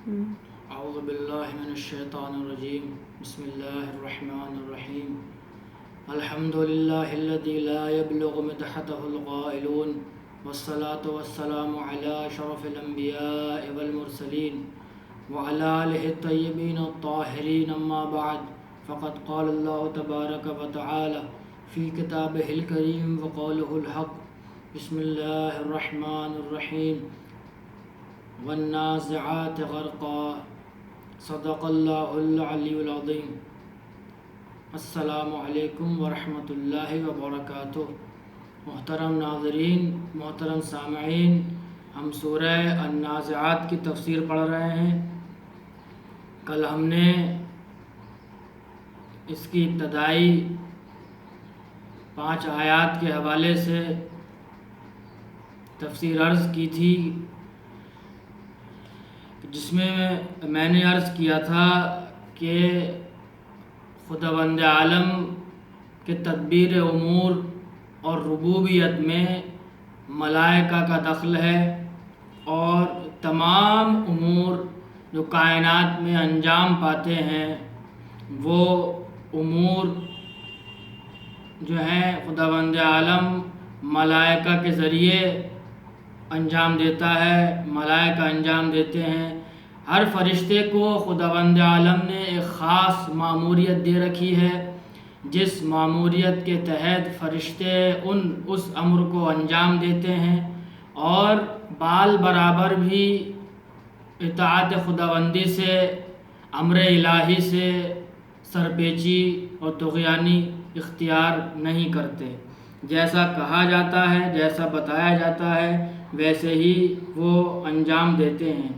اعوذ باللہ من الشیطان الرجیم بسم اللہ الرحمن الرحیم الحمد للہ الذی لا يبلغ مدحته القائلون والصلاة والسلام على اشرف الانبیاء والمرسلین وعلى آلہ الطیبین الطاہرین اما بعد فقد قال اللہ تبارک وتعالی فی کتابہ الکریم وقولہ الحق بسم اللہ الرحمن الرحیم والنازعات غرقا صدق اللہ العلی العظیم۔ السلام علیکم ورحمۃ اللہ وبرکاتہ۔ محترم ناظرین، محترم سامعین، ہم سورہ النازعات کی تفسیر پڑھ رہے ہیں۔ کل ہم نے اس کی ابتدائی 5 آیات کے حوالے سے تفسیر عرض کی تھی، جس میں میں نے عرض کیا تھا کہ خداوند عالم کے تدبیر امور اور ربوبیت میں ملائکہ کا دخل ہے، اور تمام امور جو کائنات میں انجام پاتے ہیں وہ امور جو ہیں خداوند عالم ملائکہ کے ذریعے انجام دیتا ہے، ملائکہ انجام دیتے ہیں۔ ہر فرشتے کو خداوند عالم نے ایک خاص ماموریت دے رکھی ہے، جس ماموریت کے تحت فرشتے اس امر کو انجام دیتے ہیں، اور بال برابر بھی اطاعت خداوندی سے، امر الہی سے سرپیچی اور طغیانی اختیار نہیں کرتے۔ جیسا کہا جاتا ہے، جیسا بتایا جاتا ہے، ویسے ہی وہ انجام دیتے ہیں۔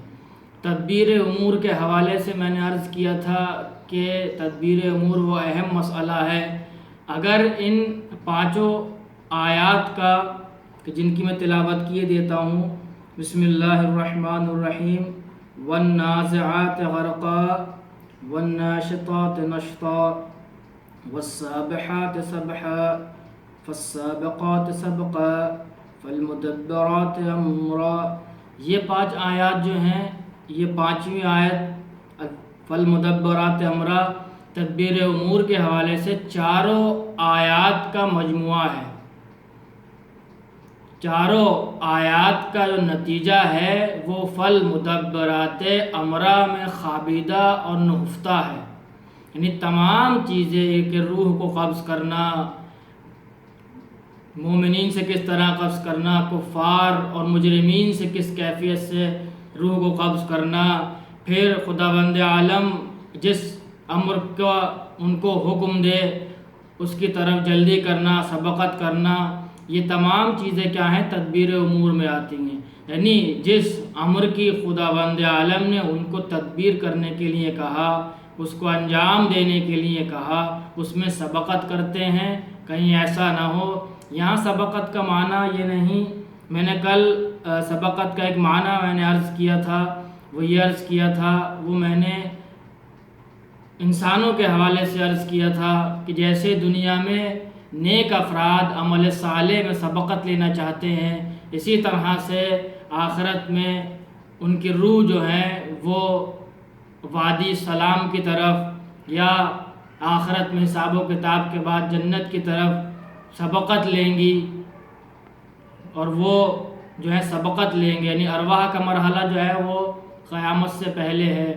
تدبیر امور کے حوالے سے میں نے عرض کیا تھا کہ تدبیر امور وہ اہم مسئلہ ہے۔ اگر ان 5 آیات کا جن کی میں تلاوت کیے دیتا ہوں، بسم اللہ الرحمن الرحیم، والنازعات غرقا والناشطات نشطا والسابحات سبحا فالسابقات سبقا فالمدبرات امرا، یہ 5 آیات جو ہیں، یہ 5ویں آیت فالمدبرات امرا تدبیر امور کے حوالے سے 4 آیات کا مجموعہ ہے۔ 4 آیات کا جو نتیجہ ہے وہ فالمدبرات امرا میں خابیدہ اور نہفتہ ہے، یعنی تمام چیزیں کہ روح کو قبض کرنا، مومنین سے کس طرح قبض کرنا، کفار اور مجرمین سے کس کیفیت سے روح کو قبض کرنا، پھر خداوند عالم جس امر کا ان کو حکم دے اس کی طرف جلدی کرنا، سبقت کرنا، یہ تمام چیزیں کیا ہیں؟ تدبیر امور میں آتی ہیں۔ یعنی جس امر کی خداوند عالم نے ان کو تدبیر کرنے کے لیے کہا، اس کو انجام دینے کے لیے کہا، اس میں سبقت کرتے ہیں۔ کہیں ایسا نہ ہو، یہاں سبقت کا معنی یہ نہیں، میں نے کل سبقت کا ایک معنی میں نے عرض کیا تھا، وہ یہ عرض کیا تھا، وہ میں نے انسانوں کے حوالے سے عرض کیا تھا کہ جیسے دنیا میں نیک افراد عمل صالح میں سبقت لینا چاہتے ہیں، اسی طرح سے آخرت میں ان کی روح جو ہے وہ وادی سلام کی طرف یا آخرت میں حساب و کتاب کے بعد جنت کی طرف سبقت لیں گی، اور وہ جو ہے سبقت لیں گے، یعنی ارواح کا مرحلہ جو ہے وہ قیامت سے پہلے ہے،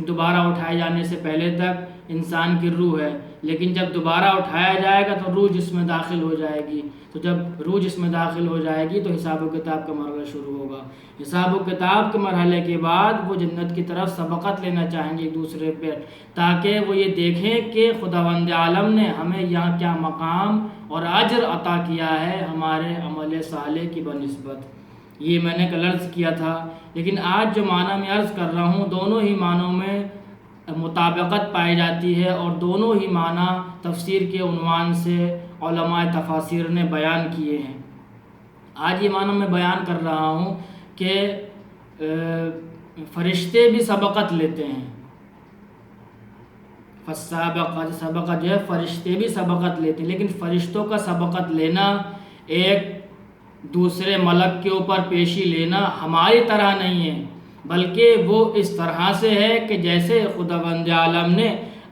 دوبارہ اٹھائے جانے سے پہلے تک انسان کی روح ہے، لیکن جب دوبارہ اٹھایا جائے گا تو روح جسم میں داخل ہو جائے گی، تو جب روح جسم میں داخل ہو جائے گی تو حساب و کتاب کا مرحلہ شروع ہوگا۔ حساب و کتاب کے مرحلے کے بعد وہ جنت کی طرف سبقت لینا چاہیں گے ایک دوسرے پہ، تاکہ وہ یہ دیکھیں کہ خداوند عالم نے ہمیں یہاں کیا مقام اور اجر عطا کیا ہے ہمارے عمل صالح کی بنسبت۔ یہ میں نے کل عرض کیا تھا، لیکن آج جو معنی میں عرض کر رہا ہوں دونوں ہی معنوں میں مطابقت پائی جاتی ہے، اور دونوں ہی معنی تفسیر کے عنوان سے علماء تفاسیر نے بیان کیے ہیں۔ آج یہ معنی میں بیان کر رہا ہوں کہ فرشتے بھی سبقت لیتے ہیں، سبقت جو ہے فرشتے بھی سبقت لیتے ہیں، لیکن فرشتوں کا سبقت لینا، ایک دوسرے ملک کے اوپر پیشی لینا ہماری طرح نہیں ہے۔ بلکہ وہ اس طرح سے ہے کہ جیسے خداوند عالم نے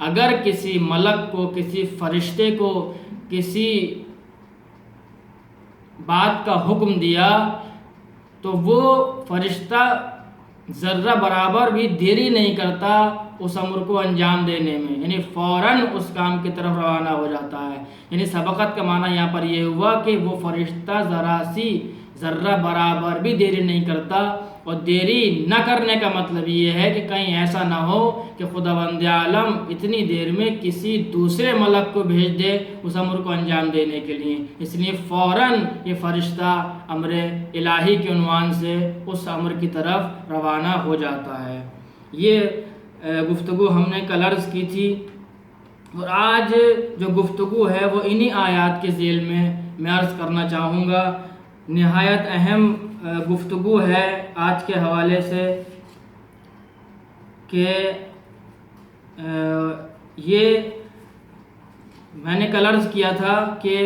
اگر کسی ملک کو، کسی فرشتے کو کسی بات کا حکم دیا تو وہ فرشتہ ذرہ برابر بھی دیری نہیں کرتا اس امر کو انجام دینے میں، یعنی فوراً اس کام کی طرف روانہ ہو جاتا ہے۔ یعنی سبقت کا معنی یہاں پر یہ ہوا کہ وہ فرشتہ ذرہ برابر بھی دیری نہیں کرتا، اور دیری نہ کرنے کا مطلب یہ ہے کہ کہیں ایسا نہ ہو کہ خداوند عالم اتنی دیر میں کسی دوسرے ملک کو بھیج دے اس امر کو انجام دینے کے لیے، اس لیے فوراً یہ فرشتہ امر الہی کے عنوان سے اس امر کی طرف روانہ ہو جاتا ہے۔ یہ گفتگو ہم نے کل عرض کی تھی، اور آج جو گفتگو ہے وہ انہی آیات کے ذیل میں عرض کرنا چاہوں گا۔ نہایت اہم گفتگو ہے آج کے حوالے سے کہ یہ میں نے کل عرض کیا تھا کہ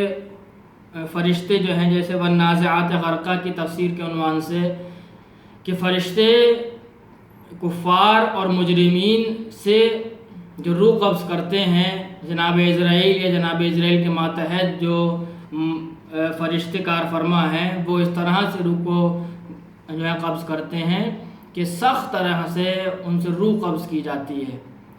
فرشتے جو ہیں جیسے والنازعات غرقہ کی تفسیر کے عنوان سے کہ فرشتے کفار اور مجرمین سے جو روح قبض کرتے ہیں، جناب عزرائیل یا جناب عزرائیل کے ماتحت جو فرشتے کار فرما ہیں، وہ اس طرح سے روح کو جو ہے قبض کرتے ہیں کہ سخت طرح سے ان سے روح قبض کی جاتی ہے۔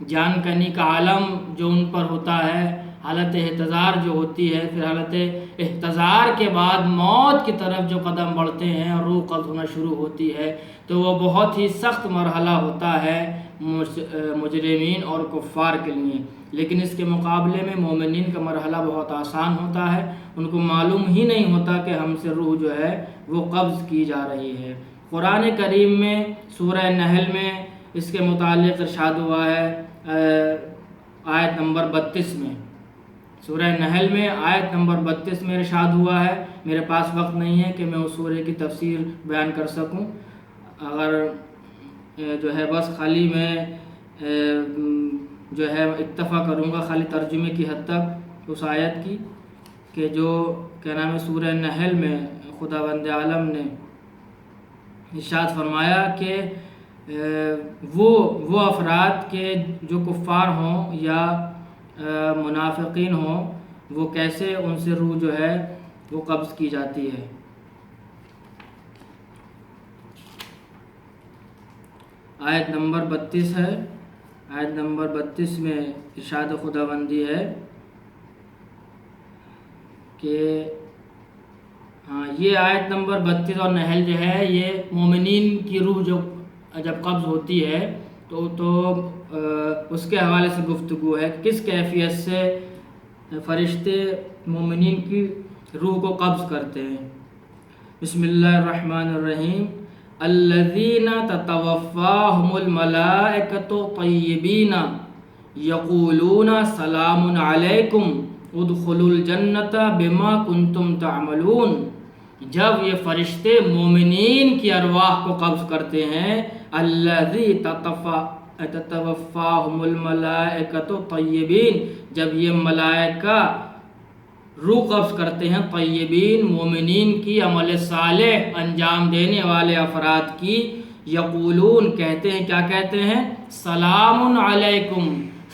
جان کنی کا عالم جو ان پر ہوتا ہے، حالت احتضار جو ہوتی ہے، پھر حالت احتضار کے بعد موت کی طرف جو قدم بڑھتے ہیں اور روح قبض ہونا شروع ہوتی ہے، تو وہ بہت ہی سخت مرحلہ ہوتا ہے مجرمین اور کفار کے لیے۔ لیکن اس کے مقابلے میں مومنین کا مرحلہ بہت آسان ہوتا ہے، ان کو معلوم ہی نہیں ہوتا کہ ہم سے روح جو ہے وہ قبض کی جا رہی ہے۔ قرآن کریم میں سورہ نحل میں اس کے متعلق ارشاد ہوا ہے، آیت نمبر 32 میں، سورہ نحل میں آیت نمبر 32 میں ارشاد ہوا ہے۔ میرے پاس وقت نہیں ہے کہ میں اس سورہ کی تفسیر بیان کر سکوں، اگر جو ہے بس خالی میں جو ہے اکتفا کروں گا خالی ترجمے کی حد تک اس آیت کی، کہ جو کیا نام ہے سورہ نحل میں خداوند عالم نے ارشاد فرمایا کہ وہ افراد کے جو کفار ہوں یا منافقین ہوں، وہ کیسے ان سے روح جو ہے وہ قبض کی جاتی ہے۔ آیت نمبر 32 ہے، آیت نمبر 32 میں ارشاد خداوندی ہے کہ یہ آیت نمبر 32 اور نحل جو ہے یہ مومنین کی روح جو جب قبض ہوتی ہے تو اس کے حوالے سے گفتگو ہے، کس کیفیت سے فرشتے مومنین کی روح کو قبض کرتے ہیں۔ بسم اللہ الرحمن الرحیم، الذین تتوفاہم الملائکۃ طیبین یقولون سلام علیکم ادخلوا الجنۃ بما کنتم تعملون۔ جب یہ فرشتے مومنین کی ارواح کو قبض کرتے ہیں، الذی تتوفاہم الملائکۃ طیبین، جب یہ ملائکہ روح قبض کرتے ہیں طیبین مومنین کی، عمل صالح انجام دینے والے افراد کی، یقولون کہتے ہیں، کیا کہتے ہیں؟ سلام علیکم،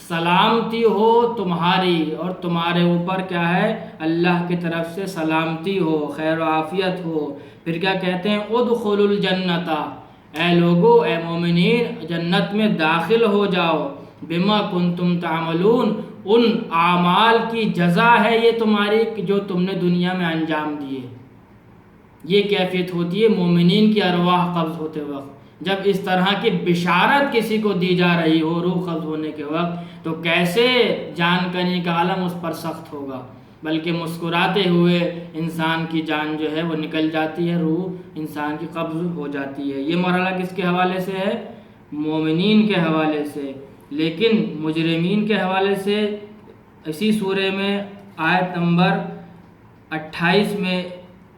سلامتی ہو تمہاری اور تمہارے اوپر کیا ہے؟ اللہ کی طرف سے سلامتی ہو، خیر و عافیت ہو۔ پھر کیا کہتے ہیں؟ ادخلوا الجنۃ، اے لوگو، اے مومنین، جنت میں داخل ہو جاؤ، بما کنتم تعملون، ان اعمال کی جزا ہے یہ تمہاری کہ جو تم نے دنیا میں انجام دیے۔ یہ کیفیت ہوتی ہے مومنین کی ارواح قبض ہوتے وقت۔ جب اس طرح کی بشارت کسی کو دی جا رہی ہو روح قبض ہونے کے وقت، تو کیسے جان کنی کا عالم اس پر سخت ہوگا، بلکہ مسکراتے ہوئے انسان کی جان جو ہے وہ نکل جاتی ہے، روح انسان کی قبض ہو جاتی ہے۔ یہ مرحلہ کس کے حوالے سے ہے؟ مومنین کے حوالے سے۔ لیکن مجرمین کے حوالے سے اسی سورہ میں آیت نمبر 28 میں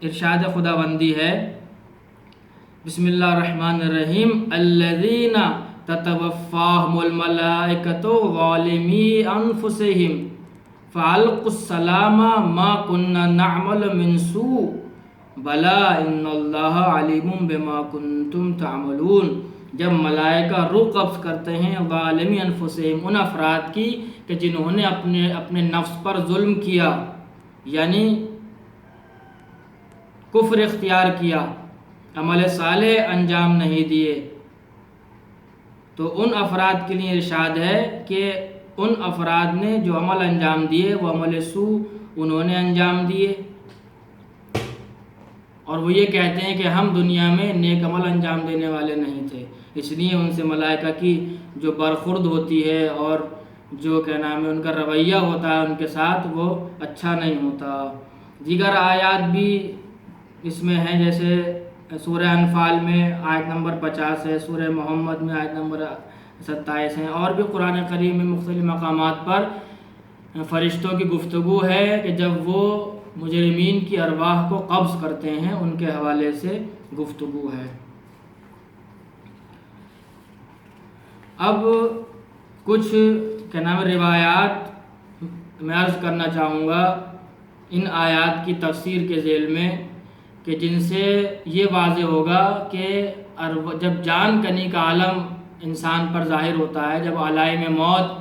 ارشاد خداوندی ہے، بسم اللہ الرحمن الرحیم، الذین تتوفاہم الملائکۃ ظالمی انفسہم فالقوا السلام ما كنا نعمل من سوء بلا ان اللہ علیم بما کنتم تعملون۔ جب ملائکہ روح قبض کرتے ہیں ظالمی انفسہم، ان افراد کی کہ جنہوں نے اپنے نفس پر ظلم کیا، یعنی کفر اختیار کیا، عمل صالح انجام نہیں دیے، تو ان افراد کے لیے ارشاد ہے کہ ان افراد نے جو عمل انجام دیے وہ عمل سوء انہوں نے انجام دیے، اور وہ یہ کہتے ہیں کہ ہم دنیا میں نیک عمل انجام دینے والے نہیں تھے، اس لیے ان سے ملائکہ کی جو برخورد ہوتی ہے اور جو کیا نام ہے ان کا رویہ ہوتا ہے ان کے ساتھ وہ اچھا نہیں ہوتا۔ دیگر آیات بھی اس میں ہیں، جیسے سورہ انفال میں آیت نمبر 50 ہے، سورہ محمد میں آیت نمبر 27 ہیں، اور بھی قرآن کریم میں مختلف مقامات پر فرشتوں کی گفتگو ہے کہ جب وہ مجرمین کی ارواح کو قبض کرتے ہیں ان کے حوالے سے گفتگو ہے۔ اب کچھ کیا نام روایات میں عرض کرنا چاہوں گا ان آیات کی تفسیر کے ذیل میں، کہ جن سے یہ واضح ہوگا کہ جب جان کنی کا عالم انسان پر ظاہر ہوتا ہے، جب علائم موت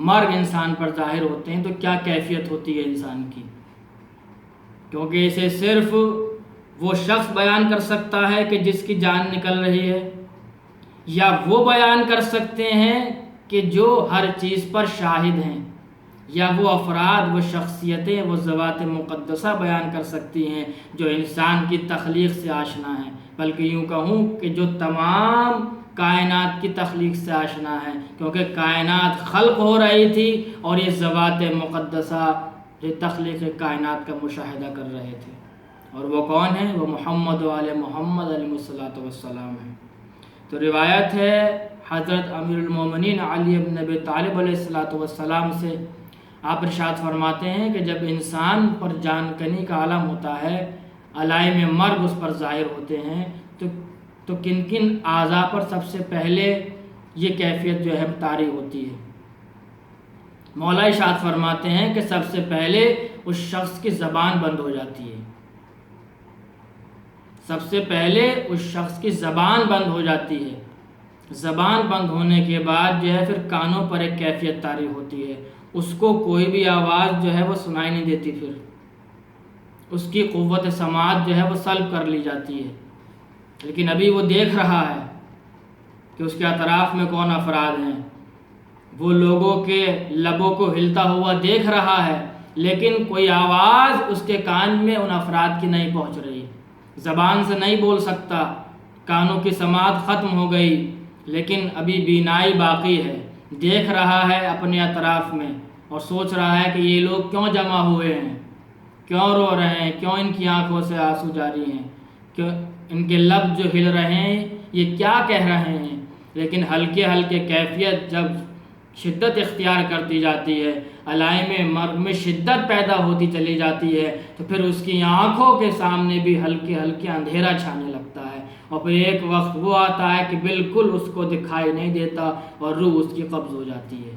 مرگ انسان پر ظاہر ہوتے ہیں تو کیا کیفیت ہوتی ہے انسان کی، کیونکہ اسے صرف وہ شخص بیان کر سکتا ہے کہ جس کی جان نکل رہی ہے، یا وہ بیان کر سکتے ہیں کہ جو ہر چیز پر شاہد ہیں، یا وہ افراد، وہ شخصیتیں، وہ ذوات مقدسہ بیان کر سکتی ہیں جو انسان کی تخلیق سے آشنا ہیں، بلکہ یوں کہوں کہ جو تمام کائنات کی تخلیق سے آشنا ہے، کیونکہ کائنات خلق ہو رہی تھی اور یہ ذوات مقدسہ جو تخلیق کائنات کا مشاہدہ کر رہے تھے، اور وہ کون ہیں؟ وہ محمد و آل محمد علیہ الصلوۃ والسلام ہیں۔ تو روایت ہے حضرت امیر المومنین علی بن ابی طالب علیہ الصلوۃ والسلام سے، آپ ارشاد فرماتے ہیں کہ جب انسان پر جان کنی کا عالم ہوتا ہے، علائم مرگ اس پر ظاہر ہوتے ہیں، تو کن کن اعضاء پر سب سے پہلے یہ کیفیت جو ہے طاری ہوتی ہے؟ مولا ارشاد فرماتے ہیں کہ سب سے پہلے اس شخص کی زبان بند ہو جاتی ہے، سب سے پہلے اس شخص کی زبان بند ہو جاتی ہے، زبان بند ہونے کے بعد جو ہے پھر کانوں پر ایک کیفیت طاری ہوتی ہے، اس کو کوئی بھی آواز جو ہے وہ سنائی نہیں دیتی، پھر اس کی قوت سماعت جو ہے وہ سلب کر لی جاتی ہے، لیکن ابھی وہ دیکھ رہا ہے کہ اس کے اطراف میں کون افراد ہیں، وہ لوگوں کے لبوں کو ہلتا ہوا دیکھ رہا ہے، لیکن کوئی آواز اس کے کان میں ان افراد کی نہیں پہنچ رہی، زبان سے نہیں بول سکتا، کانوں کی سماعت ختم ہو گئی، لیکن ابھی بینائی باقی ہے، دیکھ رہا ہے اپنے اطراف میں اور سوچ رہا ہے کہ یہ لوگ کیوں جمع ہوئے ہیں، کیوں رو رہے ہیں، کیوں ان کی آنکھوں سے آنسو جاری ہیں، کیوں ان کے لب جو ہل رہے ہیں یہ کیا کہہ رہے ہیں، لیکن ہلکے ہلکے کیفیت جب شدت اختیار کرتی جاتی ہے، علائم مرگ میں شدت پیدا ہوتی چلی جاتی ہے، تو پھر اس کی آنکھوں کے سامنے بھی ہلکے ہلکے اندھیرا چھانے لگتا ہے، اور پھر ایک وقت وہ آتا ہے کہ بالکل اس کو دکھائی نہیں دیتا اور روح اس کی قبض ہو جاتی ہے۔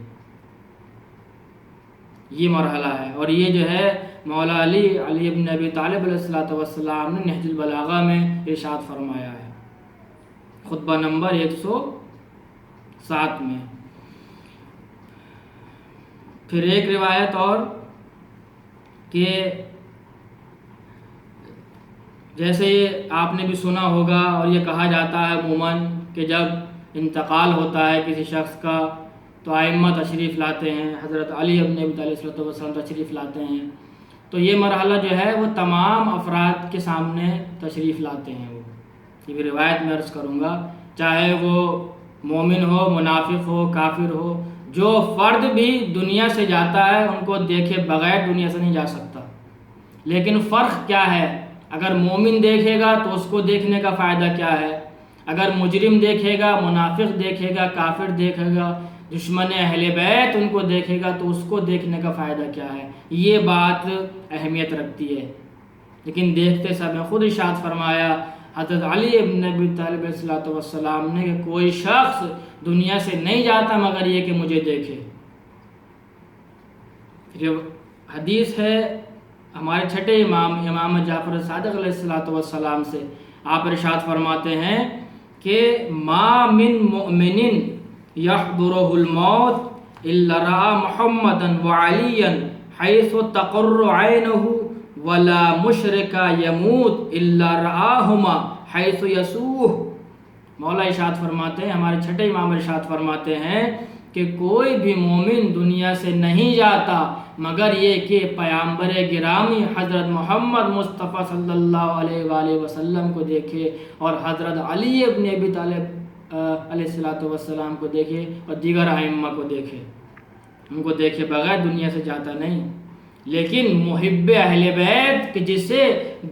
یہ مرحلہ ہے، اور یہ جو ہے مولا علی بن ابی طالب علیہ الصلوۃ والسلام نے نہج البلاغہ میں ارشاد فرمایا ہے، خطبہ نمبر 107 میں۔ پھر ایک روایت اور کہ جیسے آپ نے بھی سنا ہوگا اور یہ کہا جاتا ہے عموماً کہ جب انتقال ہوتا ہے کسی شخص کا تو ائمہ تشریف لاتے ہیں، حضرت علی بن ابی طالب علیہ الصلوۃ والسلام تشریف لاتے ہیں، تو یہ مرحلہ جو ہے وہ تمام افراد کے سامنے تشریف لاتے ہیں، وہ یہ بھی روایت میں عرض کروں گا، چاہے وہ مومن ہو، منافق ہو، کافر ہو، جو فرد بھی دنیا سے جاتا ہے ان کو دیکھے بغیر دنیا سے نہیں جا سکتا، لیکن فرق کیا ہے، اگر مومن دیکھے گا تو اس کو دیکھنے کا فائدہ کیا ہے، اگر مجرم دیکھے گا، منافق دیکھے گا، کافر دیکھے گا، دشمن اہل بیت ان کو دیکھے گا تو اس کو دیکھنے کا فائدہ کیا ہے، یہ بات اہمیت رکھتی ہے، لیکن دیکھتے سب نے خود ارشاد فرمایا حضرت علی ابن ابی طالب علیہ الصلوۃ والسلام نے کہ کوئی شخص دنیا سے نہیں جاتا مگر یہ کہ مجھے دیکھے۔ حدیث ہے ہمارے چھٹے امام جعفر صادق علیہ الصلوۃ والسلام سے، آپ ارشاد فرماتے ہیں کہ ما من مؤمن یحضرہ الموت الا رأى محمدا وعلیا حیث تقر عینہ ولا مشرک یموت الا رآہما حیث یسوہ۔ مولا ارشاد فرماتے ہیں، ہمارے چھٹے امام ارشاد فرماتے ہیں کہ کوئی بھی مومن دنیا سے نہیں جاتا مگر یہ کہ پیامبر گرامی حضرت محمد مصطفیٰ صلی اللہ علیہ وآلہ وسلم کو دیکھے اور حضرت علی ابن ابی طالب علیہ السلام کو دیکھے اور دیگر ائمہ کو دیکھے، ان کو دیکھے بغیر دنیا سے جاتا نہیں۔ لیکن محب اہل بیت کہ جسے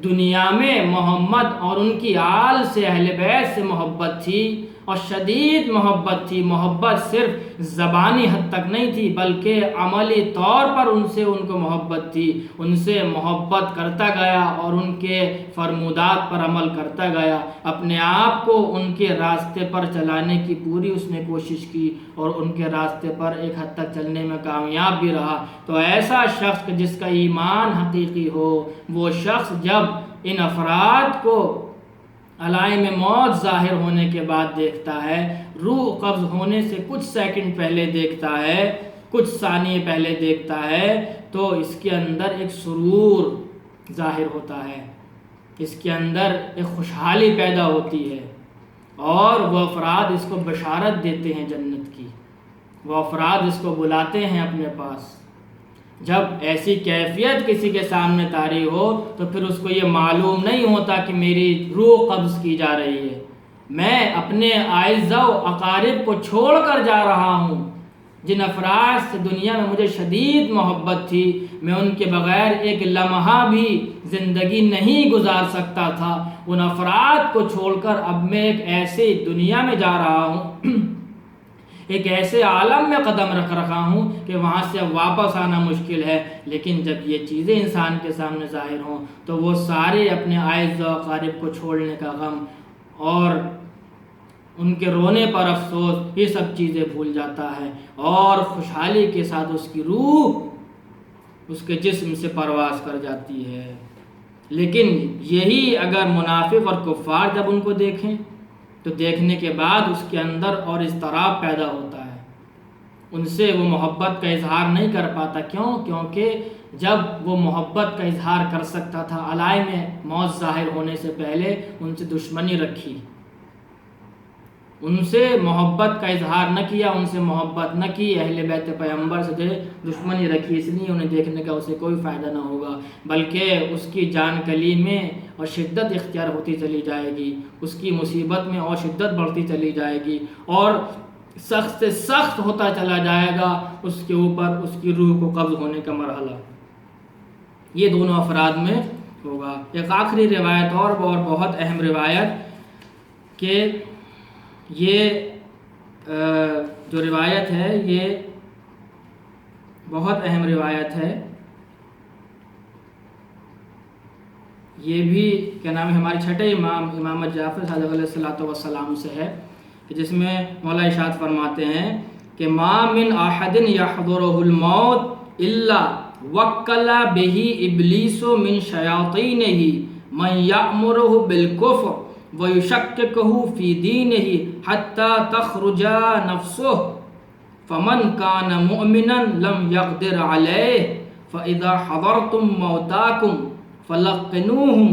دنیا میں محمد اور ان کی آل سے اہل بیت سے محبت تھی اور شدید محبت تھی، محبت صرف زبانی حد تک نہیں تھی بلکہ عملی طور پر ان سے ان کو محبت تھی، ان سے محبت کرتا گیا اور ان کے فرمودات پر عمل کرتا گیا، اپنے آپ کو ان کے راستے پر چلانے کی پوری اس نے کوشش کی اور ان کے راستے پر ایک حد تک چلنے میں کامیاب بھی رہا۔ تو ایسا شخص جس کا ایمان حقیقی ہو، وہ شخص جب ان افراد کو علائم موت ظاہر ہونے کے بعد دیکھتا ہے، روح قبض ہونے سے کچھ سیکنڈ پہلے دیکھتا ہے، کچھ ثانیے پہلے دیکھتا ہے، تو اس کے اندر ایک سرور ظاہر ہوتا ہے، اس کے اندر ایک خوشحالی پیدا ہوتی ہے، اور وہ افراد اس کو بشارت دیتے ہیں جنت کی، وہ افراد اس کو بلاتے ہیں اپنے پاس۔ جب ایسی کیفیت کسی کے سامنے طاری ہو تو پھر اس کو یہ معلوم نہیں ہوتا کہ میری روح قبض کی جا رہی ہے، میں اپنے اعزاء و اقارب کو چھوڑ کر جا رہا ہوں، جن افراد سے دنیا میں مجھے شدید محبت تھی، میں ان کے بغیر ایک لمحہ بھی زندگی نہیں گزار سکتا تھا، ان افراد کو چھوڑ کر اب میں ایک ایسی دنیا میں جا رہا ہوں، ایک ایسے عالم میں قدم رکھ رہا ہوں کہ وہاں سے اب واپس آنا مشکل ہے۔ لیکن جب یہ چیزیں انسان کے سامنے ظاہر ہوں تو وہ سارے اپنے اعزاء و اقارب کو چھوڑنے کا غم اور ان کے رونے پر افسوس، یہ سب چیزیں بھول جاتا ہے اور خوشحالی کے ساتھ اس کی روح اس کے جسم سے پرواز کر جاتی ہے۔ لیکن یہی اگر منافق اور کفار جب ان کو دیکھیں تو دیکھنے کے بعد اس کے اندر اور اضطراب پیدا ہوتا ہے، ان سے وہ محبت کا اظہار نہیں کر پاتا۔ کیوں؟ کیونکہ جب وہ محبت کا اظہار کر سکتا تھا علائم موت ظاہر ہونے سے پہلے ان سے دشمنی رکھی، ان سے محبت کا اظہار نہ کیا، ان سے محبت نہ کی، اہل بیت پیغمبر سے دشمنی رکھی، اس لیے انہیں دیکھنے کا اسے کوئی فائدہ نہ ہوگا، بلکہ اس کی جان کلی میں اور شدت اختیار ہوتی چلی جائے گی، اس کی مصیبت میں اور شدت بڑھتی چلی جائے گی اور سخت سے سخت ہوتا چلا جائے گا اس کے اوپر اس کی روح کو قبض ہونے کا مرحلہ۔ یہ دونوں افراد میں ہوگا۔ ایک آخری روایت اور بہت اہم روایت کہ یہ جو روایت ہے یہ بہت اہم روایت ہے، یہ بھی کیا نام ہے ہمارے چھٹے امام جعفر صادق علیہ السلام سے ہے، کہ جس میں مولا ارشاد فرماتے ہیں کہ ما من احد یحضرہ الموت الا وکل بہ ابلیس من شیاطینہ من یأمرہ بالکفر وَيُشَكِّكُهُ فِي دِينِهِ حَتَّى تَخْرُجَ نَفْسُهُ فَمَنْ كَانَ مُؤْمِنًا لَمْ يَقْدِرْ عَلَيْهِ فَإِذَا حَضَرْتُمْ مَوْتَاكُمْ فَلَقِّنُوهُمْ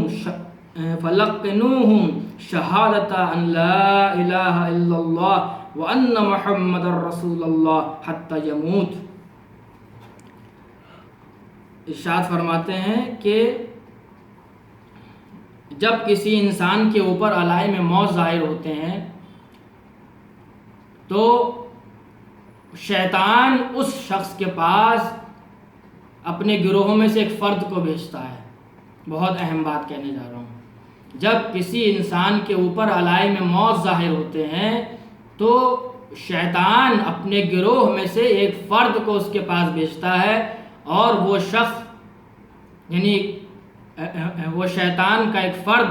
شَهَادَةَ أَنْ لَا إِلَهَ إِلَّا اللَّهُ وَأَنَّ مُحَمَّدًا رَسُولُ اللَّهِ حَتَّى يَمُوتَ۔ ارشاد فرماتے ہیں کہ جب کسی انسان کے اوپر علائم موت ظاہر ہوتے ہیں تو شیطان اس شخص کے پاس اپنے گروہوں میں سے ایک فرد کو بھیجتا ہے۔ بہت اہم بات کہنے جا رہا ہوں، جب کسی انسان کے اوپر علائم موت ظاہر ہوتے ہیں تو شیطان اپنے گروہ میں سے ایک فرد کو اس کے پاس بھیجتا ہے، اور وہ شخص یعنی وہ شیطان کا ایک فرد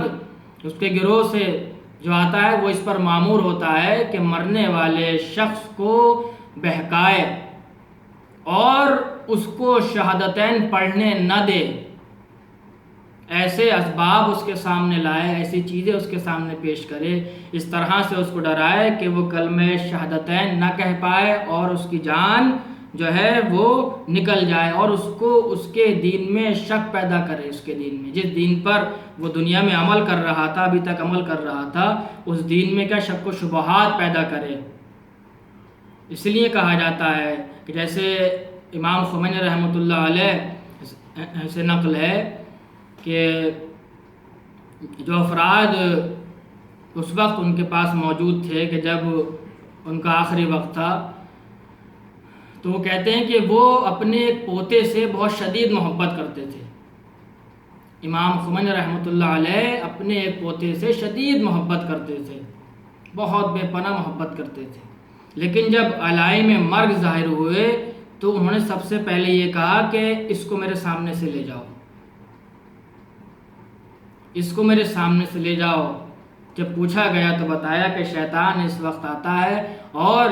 اس کے گروہ سے جو آتا ہے وہ اس پر مامور ہوتا ہے کہ مرنے والے شخص کو بہکائے اور اس کو شہادتین پڑھنے نہ دے، ایسے اسباب اس کے سامنے لائے، ایسی چیزیں اس کے سامنے پیش کرے، اس طرح سے اس کو ڈرائے کہ وہ کلمہ شہادتین نہ کہہ پائے اور اس کی جان جو ہے وہ نکل جائے، اور اس کو اس کے دین میں شک پیدا کرے، اس کے دین میں جس دین پر وہ دنیا میں عمل کر رہا تھا، ابھی تک عمل کر رہا تھا، اس دین میں کیا شک و شبہات پیدا کرے۔ اس لیے کہا جاتا ہے کہ جیسے امام خمینی رحمۃ اللہ علیہ سے نقل ہے کہ جو افراد اس وقت ان کے پاس موجود تھے کہ جب ان کا آخری وقت تھا، تو وہ کہتے ہیں کہ وہ اپنے ایک پوتے سے بہت شدید محبت کرتے تھے۔ امام خمینی رحمۃ اللہ علیہ اپنے ایک پوتے سے شدید محبت کرتے تھے، بہت بے پناہ محبت کرتے تھے، لیکن جب علائم مرگ ظاہر ہوئے تو انہوں نے سب سے پہلے یہ کہا کہ اس کو میرے سامنے سے لے جاؤ، اس کو میرے سامنے سے لے جاؤ۔ جب پوچھا گیا تو بتایا کہ شیطان اس وقت آتا ہے اور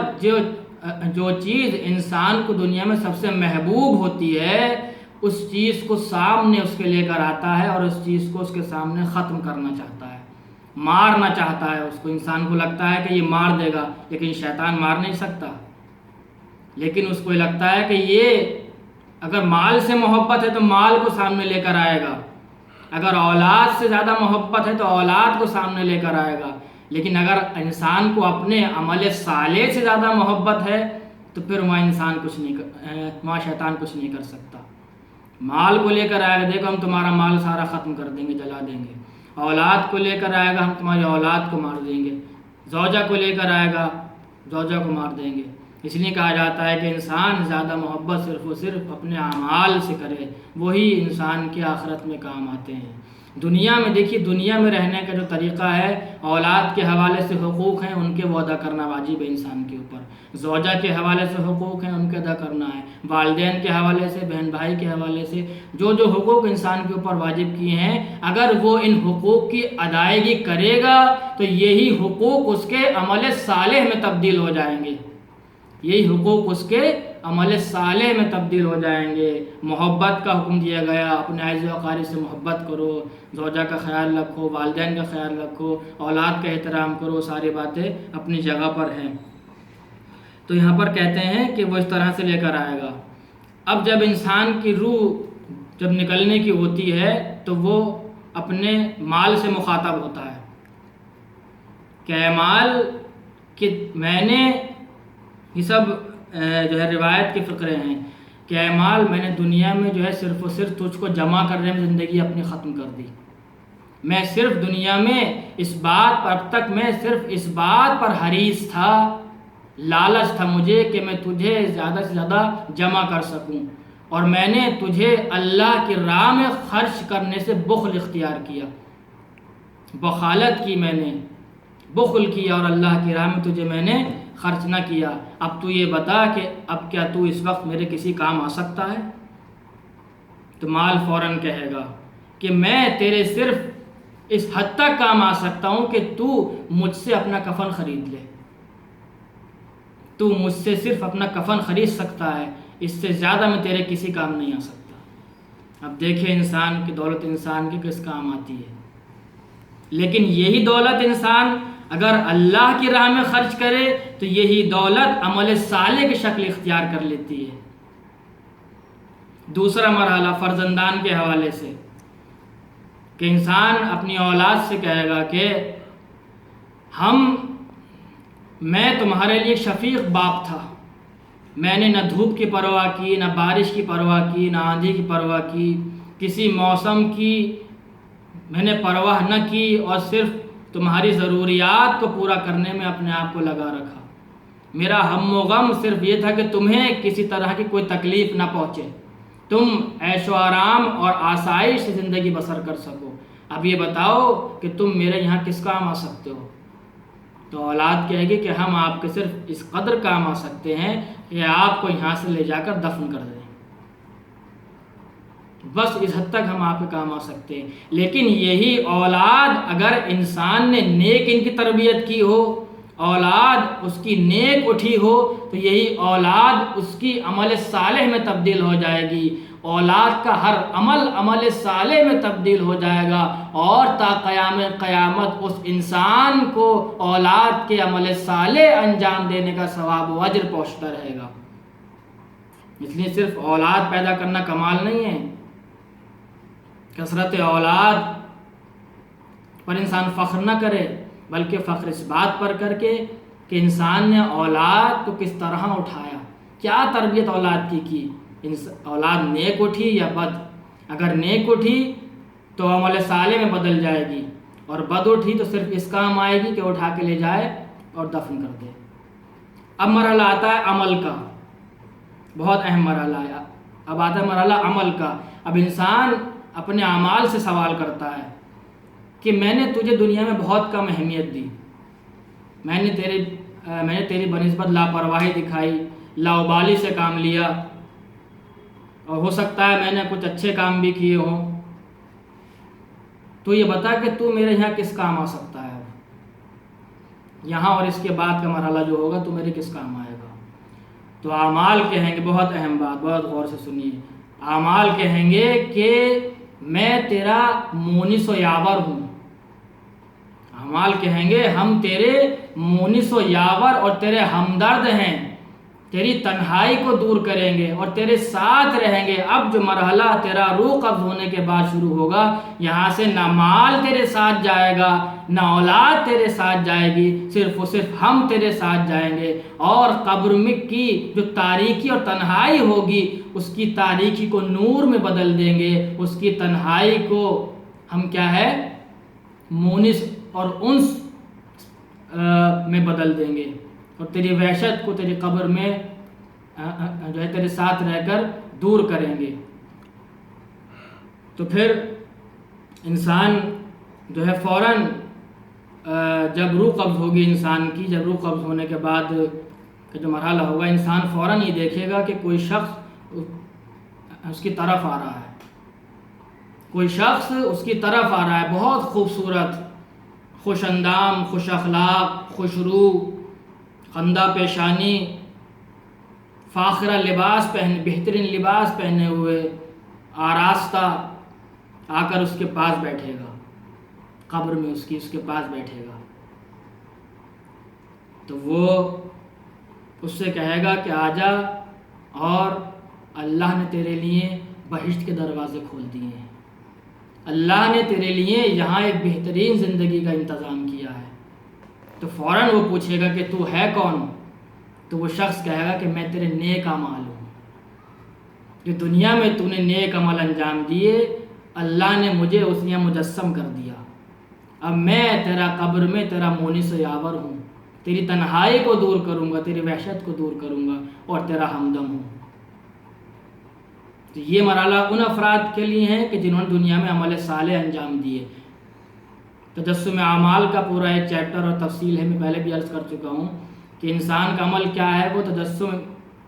جو چیز انسان کو دنیا میں سب سے محبوب ہوتی ہے اس چیز کو سامنے اس کے لے کر آتا ہے اور اس چیز کو اس کے سامنے ختم کرنا چاہتا ہے، مارنا چاہتا ہے اس کو۔ انسان کو لگتا ہے کہ یہ مار دے گا، لیکن شیطان مار نہیں سکتا، لیکن اس کو لگتا ہے کہ یہ اگر مال سے محبت ہے تو مال کو سامنے لے کر آئے گا، اگر اولاد سے زیادہ محبت ہے تو اولاد کو سامنے لے کر آئے گا، لیکن اگر انسان کو اپنے عمل صالح سے زیادہ محبت ہے تو پھر وہاں شیطان کچھ نہیں کر سکتا۔ مال کو لے کر آئے گا، دیکھو ہم تمہارا مال سارا ختم کر دیں گے، جلا دیں گے۔ اولاد کو لے کر آئے گا، ہم تمہاری اولاد کو مار دیں گے۔ زوجہ کو لے کر آئے گا، زوجہ کو مار دیں گے۔ اس لیے کہا جاتا ہے کہ انسان زیادہ محبت صرف و صرف اپنے اعمال سے کرے، وہی انسان کے آخرت میں کام آتے ہیں۔ دنیا میں دیکھیے، دنیا میں رہنے کا جو طریقہ ہے، اولاد کے حوالے سے حقوق ہیں ان کے وہ ادا کرنا واجب ہے انسان کے اوپر، زوجہ کے حوالے سے حقوق ہیں ان کے ادا کرنا ہے، والدین کے حوالے سے، بہن بھائی کے حوالے سے جو حقوق انسان کے اوپر واجب کیے ہیں، اگر وہ ان حقوق کی ادائیگی کرے گا تو یہی حقوق اس کے عمل صالح میں تبدیل ہو جائیں گے، یہی حقوق اس کے عمل صالح میں تبدیل ہو جائیں گے۔ محبت کا حکم دیا گیا، اپنے اعز و اقارب سے محبت کرو، زوجہ کا خیال رکھو، والدین کا خیال رکھو، اولاد کا احترام کرو، ساری باتیں اپنی جگہ پر ہیں۔ تو یہاں پر کہتے ہیں کہ وہ اس طرح سے لے کر آئے گا۔ اب جب انسان کی روح جب نکلنے کی ہوتی ہے تو وہ اپنے مال سے مخاطب ہوتا ہے کہ اے مال، کہ میں نے، یہ سب جو ہے روایت کے فقرے ہیں کہ اے مال، میں نے دنیا میں جو ہے صرف و صرف تجھ کو جمع کرنے میں زندگی اپنی ختم کر دی۔ میں صرف دنیا میں اس بات پر، اب تک میں صرف اس بات پر حریص تھا، لالچ تھا مجھے کہ میں تجھے زیادہ سے زیادہ جمع کر سکوں، اور میں نے تجھے اللہ کی راہ میں خرچ کرنے سے بخل اختیار کیا، بخالت کی، میں نے بخل کیا اور اللہ کی راہ میں تجھے میں نے خرچ نہ کیا۔ اب تو یہ بتا کہ اب کیا تو اس وقت میرے کسی کام آ سکتا ہے؟ تو مال فوراً کہے گا کہ میں تیرے صرف اس حد تک کام آ سکتا ہوں کہ تو مجھ سے اپنا کفن خرید لے، تو مجھ سے صرف اپنا کفن خرید سکتا ہے، اس سے زیادہ میں تیرے کسی کام نہیں آ سکتا۔ اب دیکھیں انسان کی دولت انسان کی کس کام آتی ہے، لیکن یہی دولت انسان اگر اللہ کی راہ میں خرچ کرے تو یہی دولت عمل صالح کی شکل اختیار کر لیتی ہے۔ دوسرا مرحلہ فرزندان کے حوالے سے کہ انسان اپنی اولاد سے کہے گا کہ میں تمہارے لیے شفیق باپ تھا، میں نے نہ دھوپ کی پرواہ کی، نہ بارش کی پرواہ کی، نہ آندھی کی پرواہ کی، کسی موسم کی میں نے پرواہ نہ کی، اور صرف تمہاری ضروریات کو پورا کرنے میں اپنے آپ کو لگا رکھا۔ میرا ہم و غم صرف یہ تھا کہ تمہیں کسی طرح کی کوئی تکلیف نہ پہنچے، تم عیش و آرام اور آسائش سے زندگی بسر کر سکو۔ اب یہ بتاؤ کہ تم میرے یہاں کس کام آ سکتے ہو؟ تو اولاد کہے گی کہ ہم آپ کے صرف اس قدر کام آ سکتے ہیں کہ آپ کو یہاں سے لے جا کر دفن کر دیں، بس اس حد تک ہم آپ کے کام آ سکتے ہیں۔ لیکن یہی اولاد اگر انسان نے نیک ان کی تربیت کی ہو اولاد اس کی نیک اٹھی ہو تو یہی اولاد اس کی عمل صالح میں تبدیل ہو جائے گی، اولاد کا ہر عمل عمل صالح میں تبدیل ہو جائے گا، اور تا قیام قیامت اس انسان کو اولاد کے عمل صالح انجام دینے کا ثواب و اجر پہنچتا رہے گا۔ اس لیے صرف اولاد پیدا کرنا کمال نہیں ہے، کثرت اولاد پر انسان فخر نہ کرے، بلکہ فخر اس بات پر کر کے کہ انسان نے اولاد کو کس طرح اٹھایا، کیا تربیت اولاد کی اولاد نیک اٹھی یا بد۔ اگر نیک اٹھی تو عمل صالح میں بدل جائے گی، اور بد اٹھی تو صرف اس کام آئے گی کہ اٹھا کے لے جائے اور دفن کر دے۔ اب مرحلہ آتا ہے عمل کا، بہت اہم مرحلہ ہے۔ اب آتا ہے مرحلہ عمل کا۔ اب انسان اپنے اعمال سے سوال کرتا ہے کہ میں نے تجھے دنیا میں بہت کم اہمیت دی، میں نے تیری بنسبت لاپرواہی دکھائی، لاابالی سے کام لیا، اور ہو سکتا ہے میں نے کچھ اچھے کام بھی کیے ہوں، تو یہ بتا کہ تو میرے یہاں کس کام آ سکتا ہے، یہاں اور اس کے بعد کا مرحلہ جو ہوگا تو میرے کس کام آئے گا۔ تو اعمال کہیں گے، بہت اہم بات، بہت غور سے سنیے، اعمال کہیں گے کہ میں تیرا مونس و یاور ہوں۔ اعمال کہیں گے ہم تیرے مونس و یاور اور تیرے ہمدرد ہیں، تیری تنہائی کو دور کریں گے اور تیرے ساتھ رہیں گے۔ اب جو مرحلہ تیرا روح قبض ہونے کے بعد شروع ہوگا، یہاں سے نہ مال تیرے ساتھ جائے گا، نہ اولاد تیرے ساتھ جائے گی، صرف و صرف ہم تیرے ساتھ جائیں گے، اور قبر میں کی جو تاریکی اور تنہائی ہوگی اس کی تاریکی کو نور میں بدل دیں گے، اس کی تنہائی کو ہم کیا ہے مونس اور انس میں بدل دیں گے، اور تیری وحشت کو تیری قبر میں جو ہے تیرے ساتھ رہ کر دور کریں گے۔ تو پھر انسان جو ہے فوراً جب روح قبض ہوگی انسان کی، جب روح قبض ہونے کے بعد کا جو مرحلہ ہوگا، انسان فوراً یہ دیکھے گا کہ کوئی شخص اس کی طرف آ رہا ہے، کوئی شخص اس کی طرف آ رہا ہے، بہت خوبصورت، خوش اندام، خوش اخلاق، خوش روح، خندہ پیشانی، فاخرہ لباس بہترین لباس پہنے ہوئے، آراستہ، آ کر اس کے پاس بیٹھے گا، قبر میں اس کے پاس بیٹھے گا، تو وہ اس سے کہے گا کہ آجا، اور اللہ نے تیرے لیے بہشت کے دروازے کھول دیے ہیں، اللہ نے تیرے لیے یہاں ایک بہترین زندگی کا انتظام کیا ہے۔ تو فوراً وہ پوچھے گا کہ تو ہے کون؟ تو وہ شخص کہے گا کہ میں تیرے نیک اعمال ہوں، جو دنیا میں تو نے نیک عمل انجام دیے، اللہ نے مجھے اس نے مجسم کر دیا، اب میں تیرا قبر میں تیرا مونس و یاور ہوں، تیری تنہائی کو دور کروں گا، تیری وحشت کو دور کروں گا، اور تیرا ہمدم ہوں۔ تو یہ مرحلہ ان افراد کے لیے ہے کہ جنہوں نے دنیا میں عمل صالح انجام دیے۔ تجسم اعمال کا پورا ایک چیپٹر اور تفصیل ہے، میں پہلے بھی عرض کر چکا ہوں کہ انسان کا عمل کیا ہے، وہ تجسم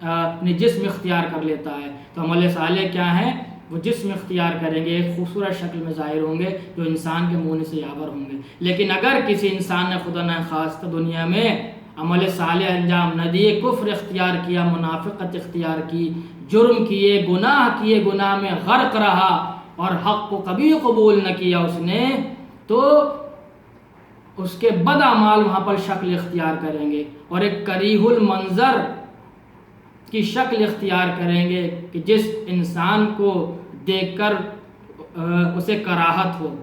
اپنے جسم اختیار کر لیتا ہے، تو عمل صالح کیا ہے، وہ جسم اختیار کریں گے، ایک خوبصورت شکل میں ظاہر ہوں گے جو انسان کے منہ سے یاور ہوں گے۔ لیکن اگر کسی انسان نے خدا نخواستہ دنیا میں عمل صالح انجام نہ دیے، کفر اختیار کیا، منافقت اختیار کی، جرم کیے، گناہ میں غرق رہا اور حق کو کبھی قبول نہ کیا اس نے، تو اس کے بد اعمال وہاں پر شکل اختیار کریں گے، اور ایک کریہ المنظر کی شکل اختیار کریں گے کہ جس انسان کو دیکھ کر اسے کراہت ہو،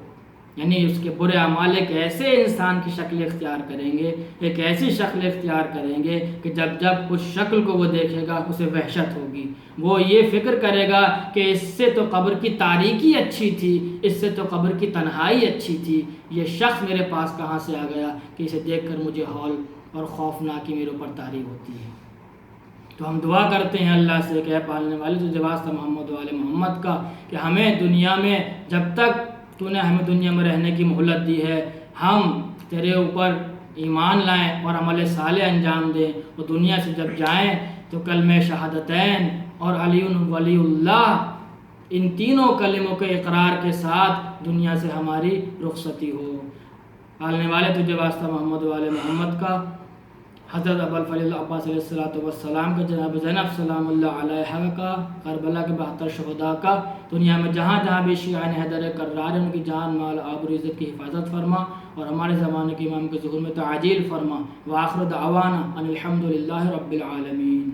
یعنی اس کے برے اعمال ایک ایسے انسان کی شکل اختیار کریں گے، ایک ایسی شکل اختیار کریں گے کہ جب اس شکل کو وہ دیکھے گا اسے وحشت ہوگی، وہ یہ فکر کرے گا کہ اس سے تو قبر کی تاریکی اچھی تھی، اس سے تو قبر کی تنہائی اچھی تھی، یہ شخص میرے پاس کہاں سے آ گیا کہ اسے دیکھ کر مجھے ہول اور خوفناکی میرے اوپر طاری ہوتی ہے۔ تو ہم دعا کرتے ہیں اللہ سے کہ اے پالنے والے تو جواز تھا محمد والے محمد کا، کہ ہمیں دنیا میں جب تک تو نے ہمیں دنیا میں رہنے کی مہلت دی ہے، ہم تیرے اوپر ایمان لائیں اور عمل صالح انجام دیں، اور دنیا سے جب جائیں تو کلمہ شہادتین اور علی ولی اللہ، ان تینوں کلموں کے اقرار کے ساتھ دنیا سے ہماری رخصتی ہو۔ پالنے والے تجھے واسطہ محمد والے محمد کا، حضرت ابوالفضل عباس علیہ السلام کا، جناب زینب سلام اللہ علیہا کا، کربلا کے 72 شہداء کا، دنیا میں جہاں جہاں بھی شیعان حیدر کرار ہیں ان کی جان مال آبرو عزت کی حفاظت فرما، اور ہمارے زمانے کے امام کے ظہور میں تعجیل فرما۔ وآخر دعوانا ان الحمد للہ رب العالمین۔